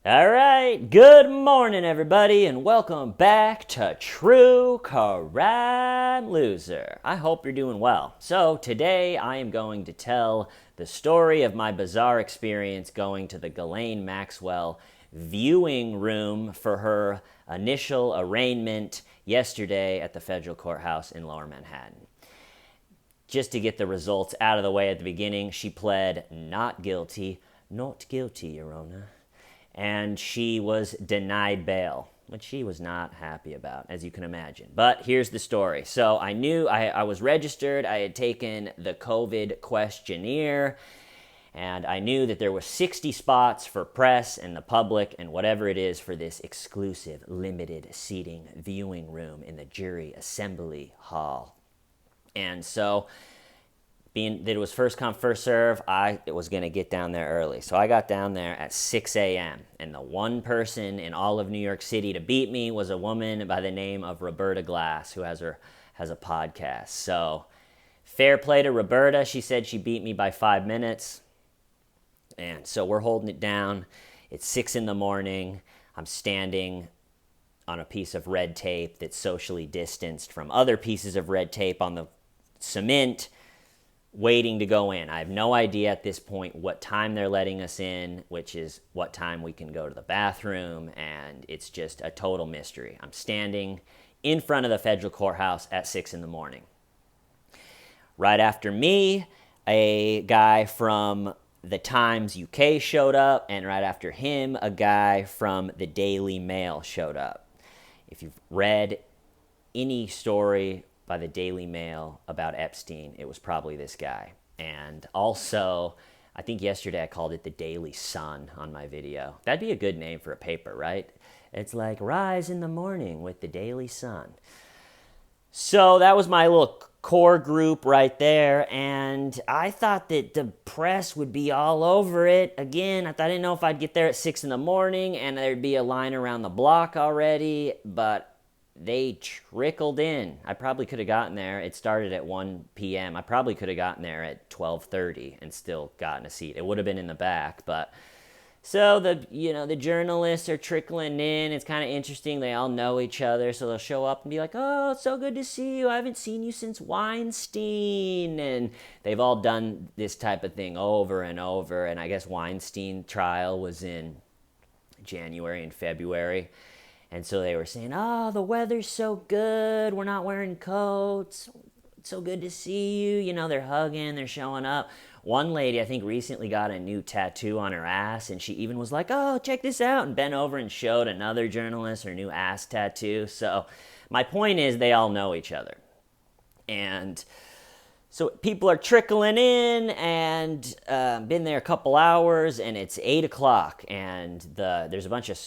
All right, good morning, everybody, and welcome back to True Crime Loser. I hope you're doing well. So, today I am going to tell the story of my bizarre experience going to the Ghislaine Maxwell viewing room for her initial arraignment yesterday at the federal courthouse in Lower Manhattan. Just to get the results out of the way at the beginning, she pled not guilty, Your Honor, and she was denied bail, which she was not happy about, as you can imagine. But here's the story. So I knew I was registered. I had taken the COVID questionnaire, and I knew that there were 60 spots for press and the public and whatever it is for this exclusive, limited seating viewing room in the jury assembly hall. And so, being that it was first come, first serve, I was going to get down there early. So I got down there at 6 a.m. And the one person in all of New York City to beat me was a woman by the name of Roberta Glass, who has a podcast. So fair play to Roberta. She said she beat me by 5 minutes. And so we're holding it down. It's 6 in the morning. I'm standing on a piece of red tape that's socially distanced from other pieces of red tape on the cement, waiting to go in. I have no idea at this point what time they're letting us in, which is what time we can go to the bathroom, and it's just a total mystery. I'm standing in front of the federal courthouse at 6 in the morning. Right after me, a guy from the Times UK showed up, and right after him, a guy from the Daily Mail showed up. If you've read any story by the Daily Mail about Epstein, it was probably this guy. And also, I think yesterday I called it the Daily Sun on my video. That'd be a good name for a paper, right? It's like Rise in the Morning with the Daily Sun. So that was my little core group right there, and I thought that the press would be all over it. Again, I didn't know if I'd get there at 6 in the morning and there'd be a line around the block already, but they trickled in. I probably could have gotten there. It started at 1 p.m. I probably could have gotten there at 12:30 and still gotten a seat. It would have been in the back, but so the journalists are trickling in. It's kind of interesting. They all know each other, so they'll show up and be like, "Oh, it's so good to see you. I haven't seen you since Weinstein." And they've all done this type of thing over and over. And I guess Weinstein trial was in January and February. And so they were saying, "Oh, the weather's so good. We're not wearing coats. It's so good to see you." You know, they're hugging, they're showing up. One lady, I think, recently got a new tattoo on her ass, and she even was like, "Oh, check this out," and bent over and showed another journalist her new ass tattoo. So my point is they all know each other. And so people are trickling in, and been there a couple hours, and it's 8 o'clock, and there's a bunch of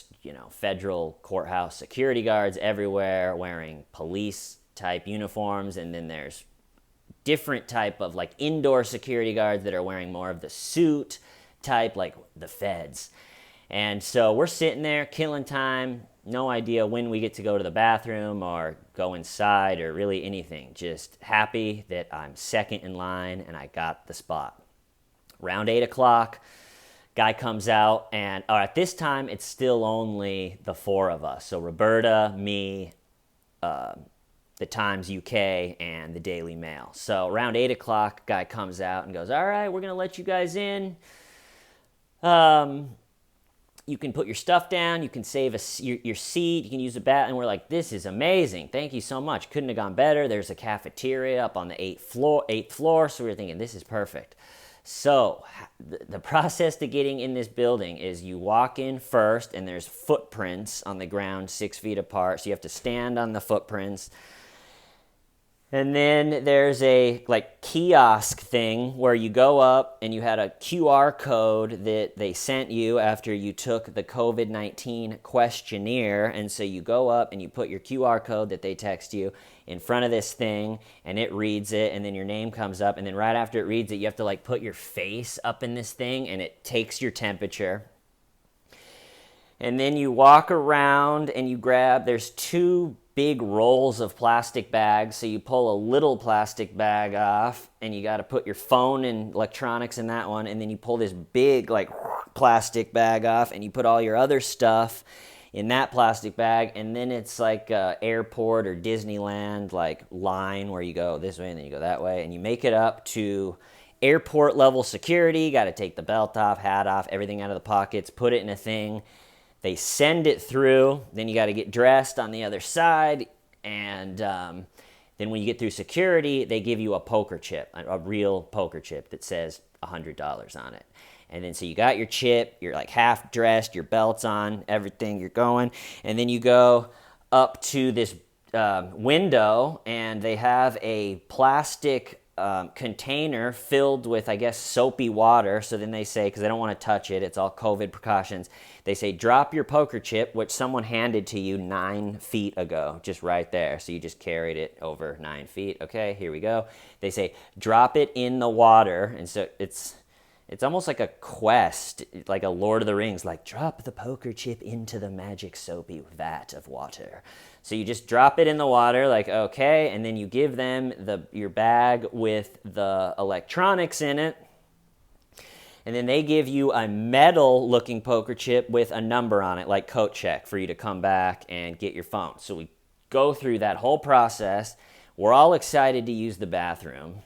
federal courthouse security guards everywhere wearing police type uniforms, and then there's different type of like indoor security guards that are wearing more of the suit type, like the feds. And so we're sitting there killing time, no idea when we get to go to the bathroom or go inside or really anything. Just happy that I'm second in line and I got the spot. Around 8 o'clock, guy comes out, and at this time it's still only the four of us. So Roberta, me, the Times UK, and the Daily Mail. So around 8 o'clock, guy comes out and goes, "All right, we're going to let you guys in. You can put your stuff down. You can save your seat. You can use the bat." And we're like, "This is amazing. Thank you so much. Couldn't have gone better." There's a cafeteria up on the eighth floor. So we were thinking, this is perfect. So the process to getting in this building is you walk in first, and there's footprints on the ground 6 feet apart. So you have to stand on the footprints. And then there's a kiosk thing where you go up and you had a QR code that they sent you after you took the COVID-19 questionnaire. And so you go up and you put your QR code that they text you in front of this thing, and it reads it, and then your name comes up. And then right after it reads it, you have to put your face up in this thing, and it takes your temperature. And then you walk around and you there's two big rolls of plastic bags, so you pull a little plastic bag off, and you got to put your phone and electronics in that one, and then you pull this big plastic bag off, and you put all your other stuff in that plastic bag, and then it's like a airport or Disneyland like line where you go this way and then you go that way, and you make it up to airport level security. Got to take the belt off, hat off, everything out of the pockets, put it in a thing. They send it through. Then you got to get dressed on the other side, and then when you get through security, they give you a poker chip, a real poker chip that says $100 on it. And then so you got your chip, you're like half dressed, your belt's on, everything, you're going. And then you go up to this window, and they have a plastic container filled with, I guess, soapy water. So then they say, because they don't want to touch it, it's all COVID precautions, they say drop your poker chip, which someone handed to you 9 feet ago, just right there. So you just carried it over 9 feet. Okay, here we go. They say drop it in the water. And so it's almost like a quest, like a Lord of the Rings, like drop the poker chip into the magic soapy vat of water. So you just drop it in the water, like, okay, and then you give them your bag with the electronics in it, and then they give you a metal-looking poker chip with a number on it, like coat check, for you to come back and get your phone. So we go through that whole process. We're all excited to use the bathroom.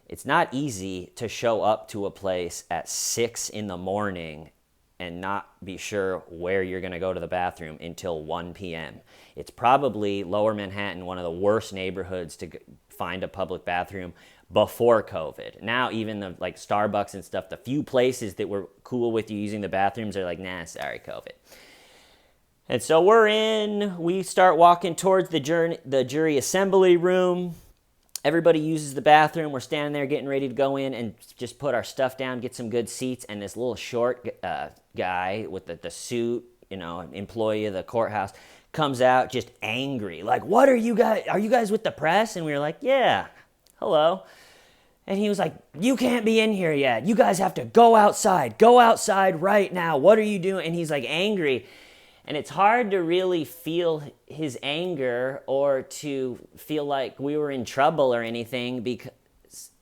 It's not easy to show up to a place at 6 in the morning and not be sure where you're going to go to the bathroom until 1 p.m. It's probably Lower Manhattan, one of the worst neighborhoods to find a public bathroom before COVID. Now even the like Starbucks and stuff, the few places that were cool with you using the bathrooms are like, nah, sorry, COVID. And so we start walking towards the jury assembly room. Everybody uses the bathroom. We're standing there getting ready to go in and just put our stuff down, get some good seats. And this little short guy with the suit, employee of the courthouse, comes out just angry. Like, what are you guys with the press? And we were like, yeah, hello. And he was like, you can't be in here yet. You guys have to go outside. Go outside right now. What are you doing? And he's like angry. And it's hard to really feel his anger or to feel like we were in trouble or anything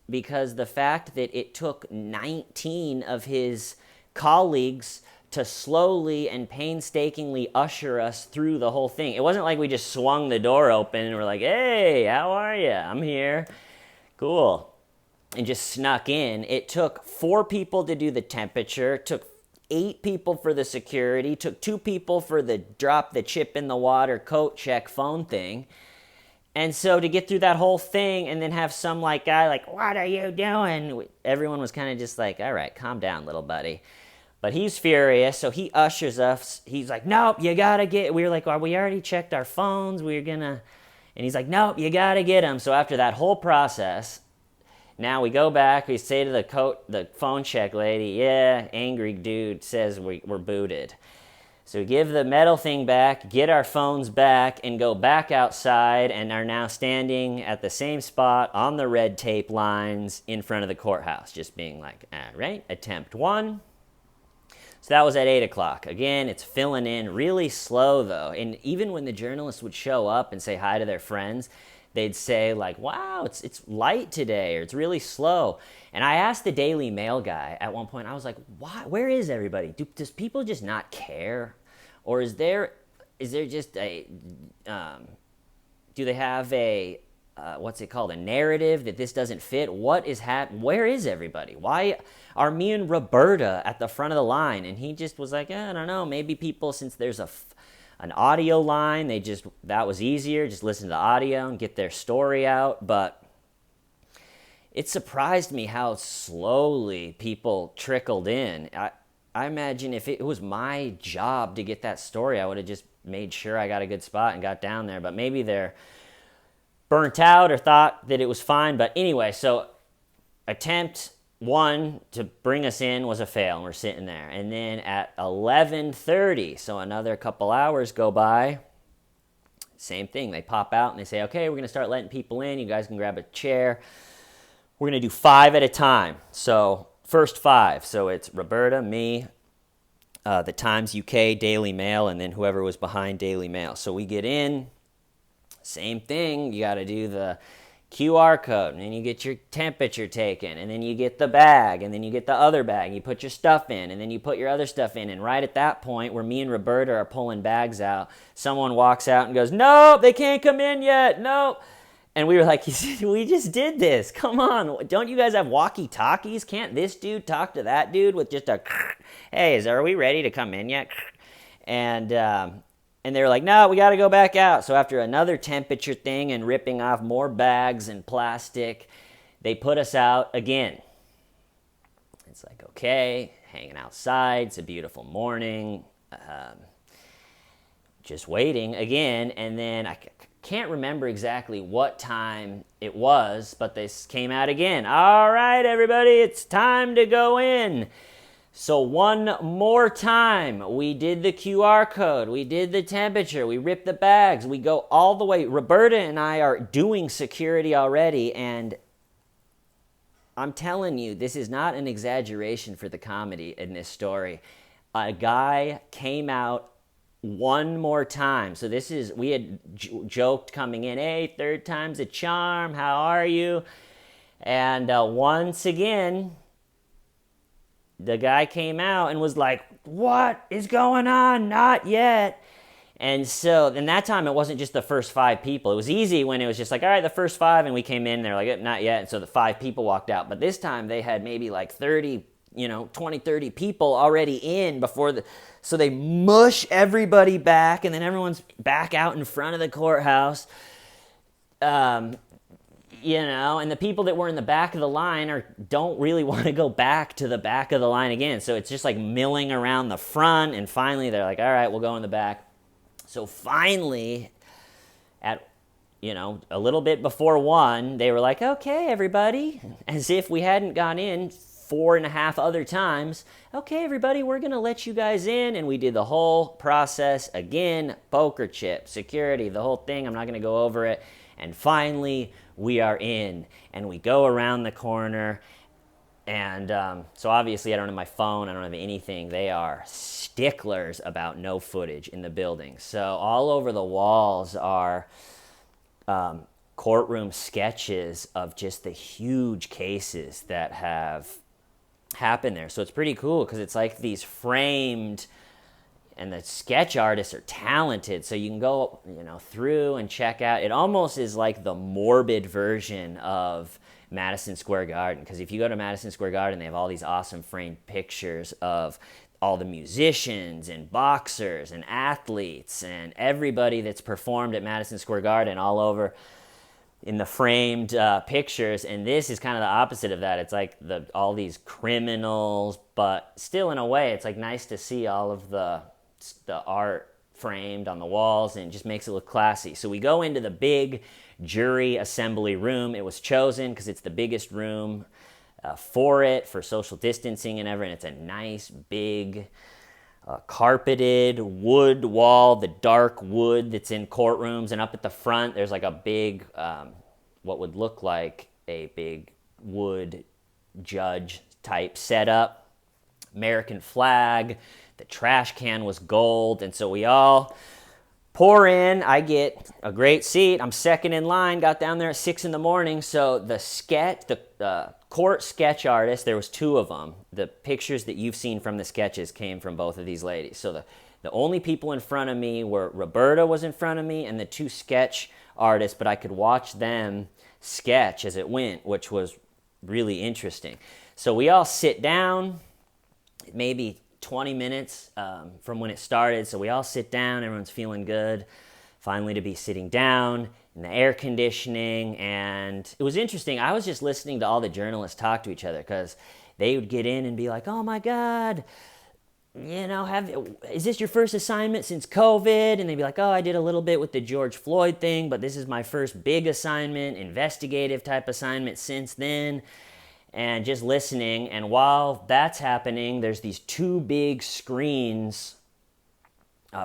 because the fact that it took 19 of his colleagues to slowly and painstakingly usher us through the whole thing. It wasn't like we just swung the door open and we're like, hey, how are you? I'm here. Cool. And just snuck in. It took 4 people to do the temperature, took 8 people for the security, took 2 people for the drop the chip in the water, coat check, phone thing. And so to get through that whole thing and then have some guy like, what are you doing? Everyone was kind of just like, all right, calm down, little buddy. But he's furious, so he ushers us. He's like, nope, you gotta get, we were like, well, we already checked our phones, and he's like, nope, you gotta get them. So after that whole process, now we go back, we say to the phone check lady, yeah, angry dude says we're booted. So we give the metal thing back, get our phones back, and go back outside, and are now standing at the same spot on the red tape lines in front of the courthouse, just being like, all right, attempt 1. So that was at 8 o'clock. Again, it's filling in really slow, though. And even when the journalists would show up and say hi to their friends, they'd say, like, wow, it's light today, or it's really slow. And I asked the Daily Mail guy at one point, I was like, why? Where is everybody? Does people just not care? Or is there just a, do they have a, what's it called, a narrative that this doesn't fit? What is where is everybody? Why are me and Roberta at the front of the line? And he just was like, I don't know, maybe people, since there's an audio line, that was easier, just listen to the audio and get their story out. But it surprised me how slowly people trickled in. I imagine if it was my job to get that story, I would have just made sure I got a good spot and got down there. But maybe they're burnt out or thought that it was fine. But anyway, so attempt 1 to bring us in was a fail, and we're sitting there. And then at 11:30, so another couple hours go by, same thing. They pop out and they say, okay, we're going to start letting people in. You guys can grab a chair. We're going to do 5 at a time. So first 5. So it's Roberta, me, the Times UK, Daily Mail, and then whoever was behind Daily Mail. So we get in, same thing. You got to do the QR code, and then you get your temperature taken, and then you get the bag, and then you get the other bag, you put your stuff in, and then you put your other stuff in, and right at that point where me and Roberta are pulling bags out, someone walks out and goes, "Nope, they can't come in yet, nope." And we were like, "We just did this, come on, don't you guys have walkie-talkies? Can't this dude talk to that dude with just a, hey, are we ready to come in yet?" And they were like, "No, we got to go back out." So after another temperature thing and ripping off more bags and plastic, they put us out again. It's like, okay, hanging outside. It's a beautiful morning. Just waiting again. And then I can't remember exactly what time it was, but they came out again. "All right, everybody, it's time to go in." So one more time, we did the QR code, we did the temperature, we ripped the bags, we go all the way. Roberta and I are doing security already, and I'm telling you, this is not an exaggeration for the comedy in this story. A guy came out one more time. So we had joked coming in, "Hey, third time's a charm, how are you?" And once again, the guy came out and was like, "What is going on? Not yet." And that time it wasn't just the first 5 people. It was easy when it was just like, "All right, the first 5," and we came in and they're like, "Not yet." And so the 5 people walked out. But this time they had maybe like 30, 20, 30 people already in so they mush everybody back, and then everyone's back out in front of the courthouse. And the people that were in the back of the line don't really want to go back to the back of the line again. So it's just like milling around the front, and finally they're like, "All right, we'll go in the back." So finally, at a little bit before 1, they were like, "Okay, everybody," as if we hadn't gone in 4.5 other times. "Okay, everybody, we're going to let you guys in." And we did the whole process again, poker chip, security, the whole thing. I'm not going to go over it. And finally, we are in, and we go around the corner, and so obviously I don't have my phone, I don't have anything. They are sticklers about no footage in the building. So all over the walls are courtroom sketches of just the huge cases that have happened there. So it's pretty cool because it's like these framed, and the sketch artists are talented, so you can go, through and check out. It almost is like the morbid version of Madison Square Garden, because if you go to Madison Square Garden, they have all these awesome framed pictures of all the musicians and boxers and athletes and everybody that's performed at Madison Square Garden all over in the framed pictures. And this is kind of the opposite of that. It's like all these criminals, but still in a way, it's like nice to see all of the art framed on the walls, and it just makes it look classy. So we go into the big jury assembly room. It was chosen because it's the biggest room for social distancing and everything. It's a nice big carpeted wood wall, the dark wood that's in courtrooms. And up at the front, there's like a big, what would look like a big wood judge type setup, American flag. The trash can was gold, and so we all pour in. I get a great seat. I'm second in line, got down there at 6 a.m. So the court sketch artist, there was 2 of them. The pictures that you've seen from the sketches came from both of these ladies. So the only people in front of me were Roberta was in front of me and the 2 sketch artists, but I could watch them sketch as it went, which was really interesting. So we all sit down, maybe 20 minutes from when it started. So we all sit down, everyone's feeling good, finally to be sitting down in the air conditioning. And it was interesting. I was just listening to all the journalists talk to each other, because they would get in and be like, "Oh my God, is this your first assignment since COVID?" And they'd be like, "Oh, I did a little bit with the George Floyd thing, but this is my first big assignment, investigative type assignment since then." And just listening, and while that's happening, there's these 2 big screens,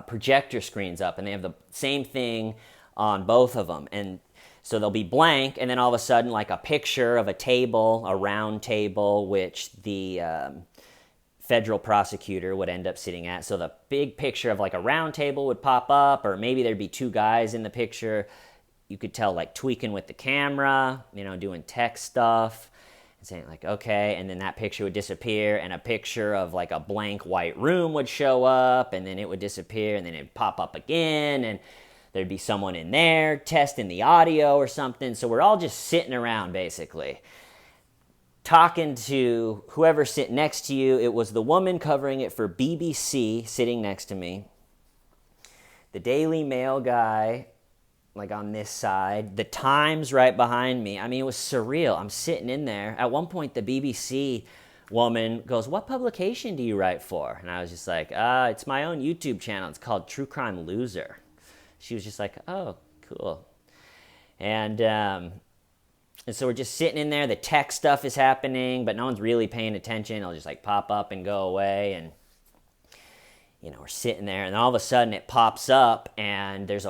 projector screens up, and they have the same thing on both of them. And so they'll be blank, and then all of a sudden, like a picture of a table, a round table, which the federal prosecutor would end up sitting at. So the big picture of like a round table would pop up, or maybe there'd be 2 guys in the picture, you could tell like tweaking with the camera, doing tech stuff and saying like, okay, and then that picture would disappear and a picture of like a blank white room would show up and then it would disappear and then it'd pop up again and there'd be someone in there testing the audio or something. So we're all just sitting around basically talking to whoever's sitting next to you. It was the woman covering it for BBC sitting next to me, the Daily Mail guy like on this side, the Times right behind me. I mean, it was surreal. I'm sitting in there. At one point, the BBC woman goes, "What publication do you write for?" And I was just like, it's my own YouTube channel. It's called True Crime Loser. She was just like, "Oh, cool." And so we're just sitting in there. The tech stuff is happening, but no one's really paying attention. It'll just like pop up and go away. And, we're sitting there. And all of a sudden it pops up and there's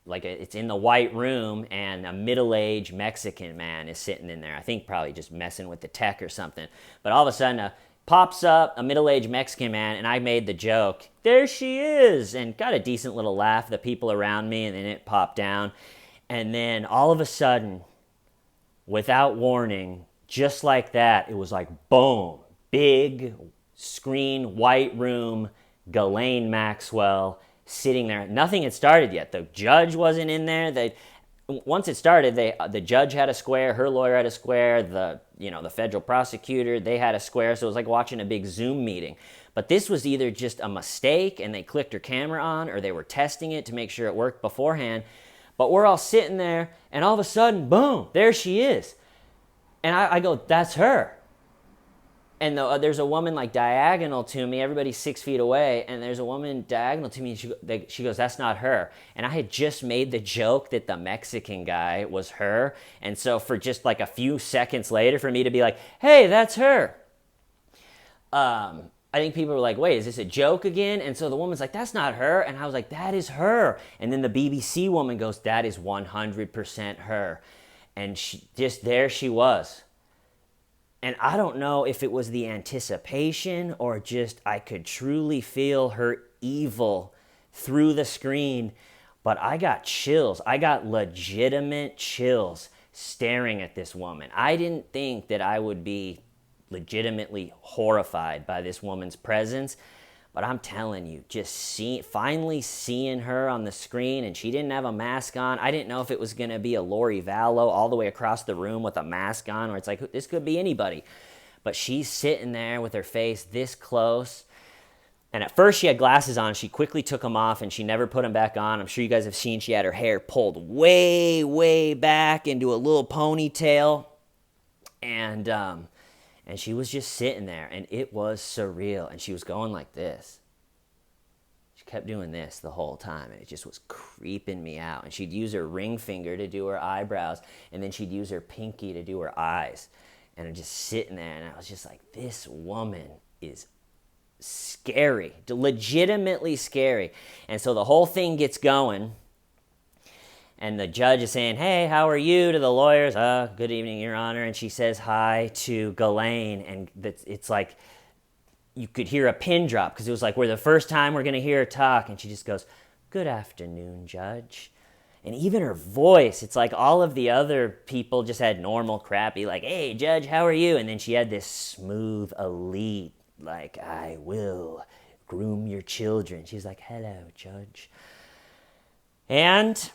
it's in the white room and a middle-aged Mexican man is sitting in there. I think probably just messing with the tech or something. But all of a sudden pops up a middle-aged Mexican man, and I made the joke, "There she is," and got a decent little laugh, the people around me, and then it popped down. And then all of a sudden, without warning, just like that, it was like, boom, big screen, white room, Ghislaine Maxwell sitting there. Nothing had started yet. The judge wasn't in there. Once it started, the judge had a square, her lawyer had a square, the federal prosecutor, they had a square. So it was like watching a big Zoom meeting. But this was either just a mistake and they clicked her camera on, or they were testing it to make sure it worked beforehand. But we're all sitting there, and all of a sudden, boom, there she is. And I go, "That's her." And there's a woman like diagonal to me. Everybody's 6 feet away, and there's a woman diagonal to me, and she goes, "That's not her." And I had just made the joke that the Mexican guy was her. And so for just like a few seconds later, for me to be like, "Hey, that's her," I think people were like, "Wait, is this a joke again?" And so the woman's like, "That's not her." And I was like, "That is her." And then the BBC woman goes, "That is 100% her." And there she was. And I don't know if it was the anticipation or just I could truly feel her evil through the screen, but I got chills. I got legitimate chills staring at this woman. I didn't think that I would be legitimately horrified by this woman's presence, but I'm telling you, just finally seeing her on the screen, and she didn't have a mask on. I didn't know if it was going to be a Lori Vallow all the way across the room with a mask on, or it's like, this could be anybody. But she's sitting there with her face this close. And at first she had glasses on. She quickly took them off, and she never put them back on. I'm sure you guys have seen she had her hair pulled way, way back into a little ponytail. And she was just sitting there, and it was surreal. And she was going like this. She kept doing this the whole time, and it just was creeping me out. And she'd use her ring finger to do her eyebrows, and then she'd use her pinky to do her eyes. And I'm just sitting there, and I was just like, this woman is scary, legitimately scary. And so the whole thing gets going. And the judge is saying, "Hey, how are you?" to the lawyers. "Good evening, Your Honor." And she says hi to Ghislaine. And it's like you could hear a pin drop because it was like, we're the first time we're going to hear her talk. And she just goes, "Good afternoon, Judge." And even her voice, it's like all of the other people just had normal, crappy, like, "Hey, Judge, how are you?" And then she had this smooth, elite, like, "I will groom your children." She's like, "Hello, Judge." And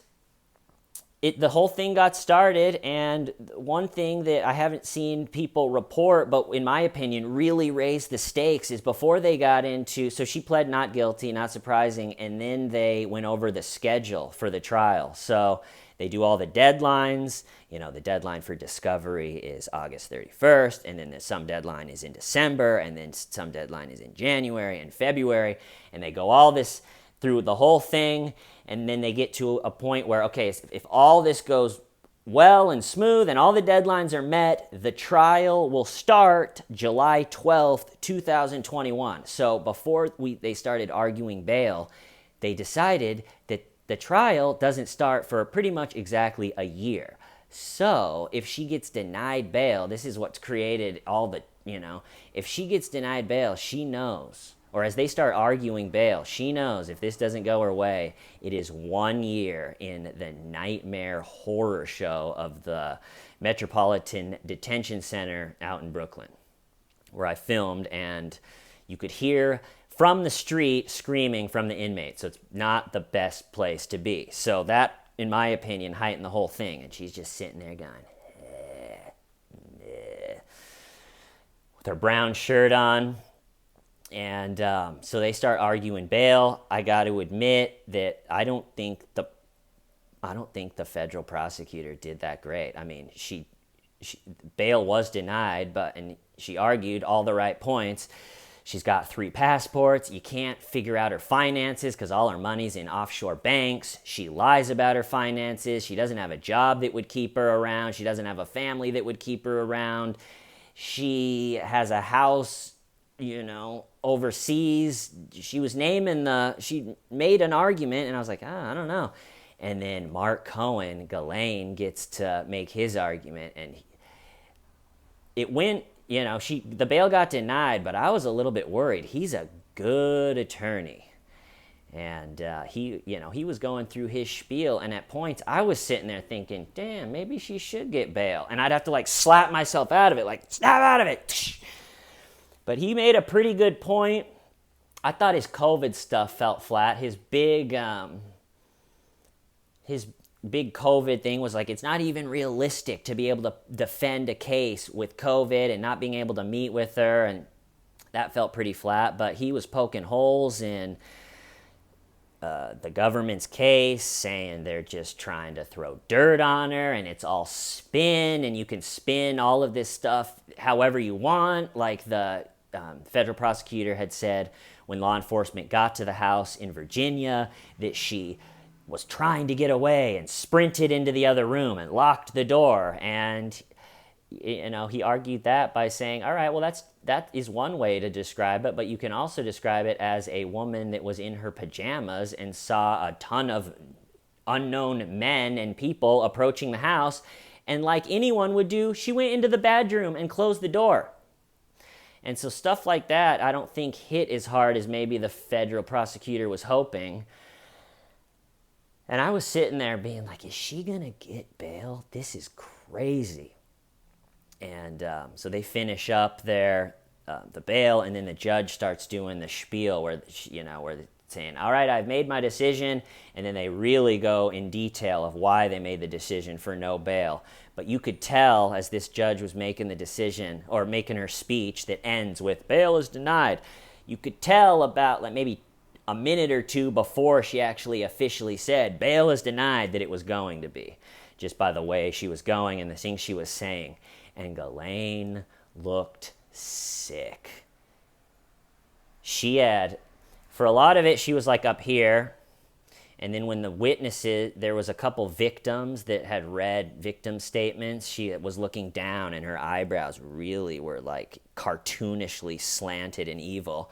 the whole thing got started, and one thing that I haven't seen people report, but in my opinion really raised the stakes, is before they got into, so she pled not guilty, not surprising, and then they went over the schedule for the trial. So they do all the deadlines. The deadline for discovery is August 31st, and then some deadline is in December, and then some deadline is in January and February, and they go all this through the whole thing. And then they get to a point where, okay, if all this goes well and smooth and all the deadlines are met, the trial will start July 12th, 2021. So before they started arguing bail, they decided that the trial doesn't start for pretty much exactly a year. So if she gets denied bail, this is what's created all the, if she gets denied bail, she knows or as they start arguing bail, she knows if this doesn't go her way, it is 1 year in the nightmare horror show of the Metropolitan Detention Center out in Brooklyn, where I filmed, and you could hear from the street screaming from the inmates. So it's not the best place to be. So that, in my opinion, heightened the whole thing. And she's just sitting there going, with her brown shirt on. And so they start arguing bail. I got to admit that I don't think the federal prosecutor did that great. I mean, she bail was denied, and she argued all the right points. She's got 3 passports. You can't figure out her finances because all her money's in offshore banks. She lies about her finances. She doesn't have a job that would keep her around. She doesn't have a family that would keep her around. She has a house, overseas. She made an argument, and I was like, I don't know. And then Mark Cohen, Ghislaine, gets to make his argument, and it went, the bail got denied, but I was a little bit worried. He's a good attorney. And he was going through his spiel, and at points I was sitting there thinking, damn, maybe she should get bail. And I'd have to slap myself out of it, snap out of it. But he made a pretty good point. I thought his COVID stuff felt flat. His big COVID thing was it's not even realistic to be able to defend a case with COVID and not being able to meet with her, and that felt pretty flat. But he was poking holes in the government's case, saying they're just trying to throw dirt on her, and it's all spin, and you can spin all of this stuff however you want. Like the federal prosecutor had said when law enforcement got to the house in Virginia that she was trying to get away and sprinted into the other room and locked the door. And he argued that by saying, all right, well, that is one way to describe it, but you can also describe it as a woman that was in her pajamas and saw a ton of unknown men and people approaching the house, and like anyone would do, she went into the bedroom and closed the door. And so stuff like that I don't think hit as hard as maybe the federal prosecutor was hoping. And I was sitting there being like, is she going to get bail? This is crazy. And so they finish up the bail, and then the judge starts doing the spiel where they're saying, all right, I've made my decision, and then they really go in detail of why they made the decision for no bail. But you could tell as this judge was making the decision, or making her speech that ends with bail is denied, you could tell about maybe a minute or two before she actually officially said bail is denied that it was going to be, just by the way she was going and the things she was saying. And Ghislaine looked sick. She had, for a lot of it, she was up here. And then when the witnesses, there was a couple victims that had read victim statements, she was looking down and her eyebrows really were cartoonishly slanted and evil.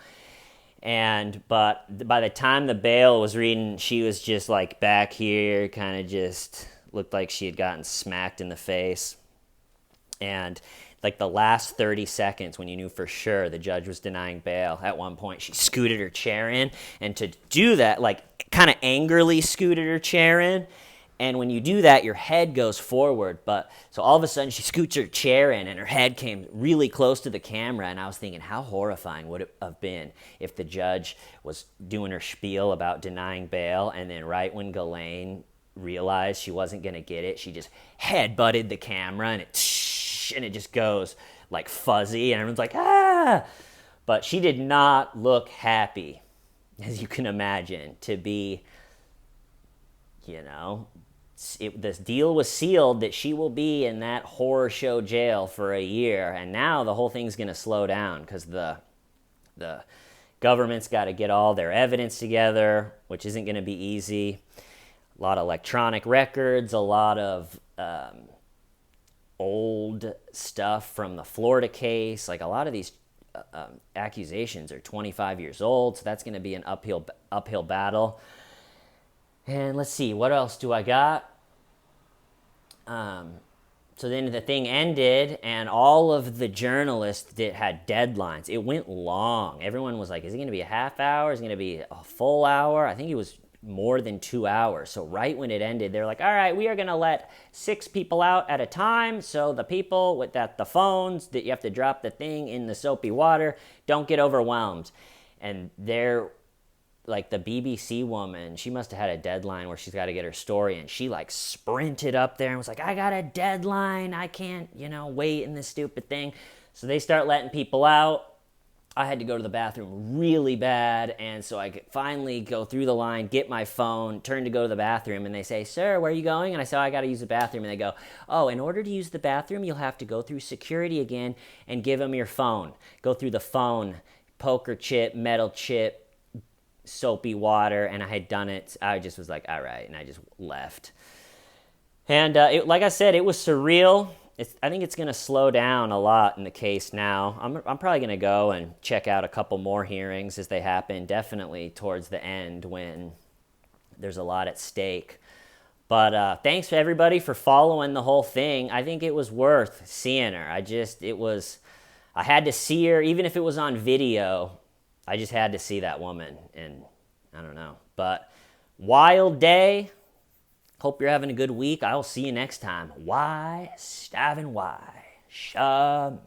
But by the time the bail was reading, she was just back here, kind of just looked like she had gotten smacked in the face. And the last 30 seconds, when you knew for sure the judge was denying bail, at one point she scooted her chair in. And to do that, kind of angrily scooted her chair in. And when you do that, your head goes forward. So all of a sudden she scoots her chair in and her head came really close to the camera. And I was thinking, how horrifying would it have been if the judge was doing her spiel about denying bail, and then right when Ghislaine realized she wasn't going to get it, she just head-butted the camera, and it just goes fuzzy, and everyone's like, ah! But she did not look happy, as you can imagine, to be, this deal was sealed that she will be in that horror show jail for a year, and now the whole thing's going to slow down because the government's got to get all their evidence together, which isn't going to be easy. A lot of electronic records, a lot of old stuff from the Florida case. A lot of these accusations are 25 years old, so that's going to be an uphill battle. And let's see, what else do I got? So then the thing ended, and all of the journalists had deadlines. It went long. Everyone was like, is it going to be a half hour? Is it going to be a full hour? I think it was more than 2 hours. So right when it ended, they're like, all right, we are going to let 6 people out at a time. So the people with the phones that you have to drop the thing in the soapy water, don't get overwhelmed. And they're like the BBC woman, she must have had a deadline where she's got to get her story, and she like sprinted up there and was like, I got a deadline. I can't, wait in this stupid thing. So they start letting people out. I had to go to the bathroom really bad, and so I could finally go through the line, get my phone, turn to go to the bathroom, and they say, sir, where are you going? And I say, I got to use the bathroom. And they go, oh, in order to use the bathroom, you'll have to go through security again and give them your phone. Go through the phone, poker chip, metal chip, soapy water, and I had done it. I just was like, all right, and I just left. And like I said, it was surreal. I think it's going to slow down a lot in the case now. I'm probably going to go and check out a couple more hearings as they happen, definitely towards the end when there's a lot at stake. But thanks for everybody for following the whole thing. I think it was worth seeing her. I had to see her, even if it was on video. I just had to see that woman, and I don't know. But wild day. Hope you're having a good week. I will see you next time. Why, Stavin, why? Shalom.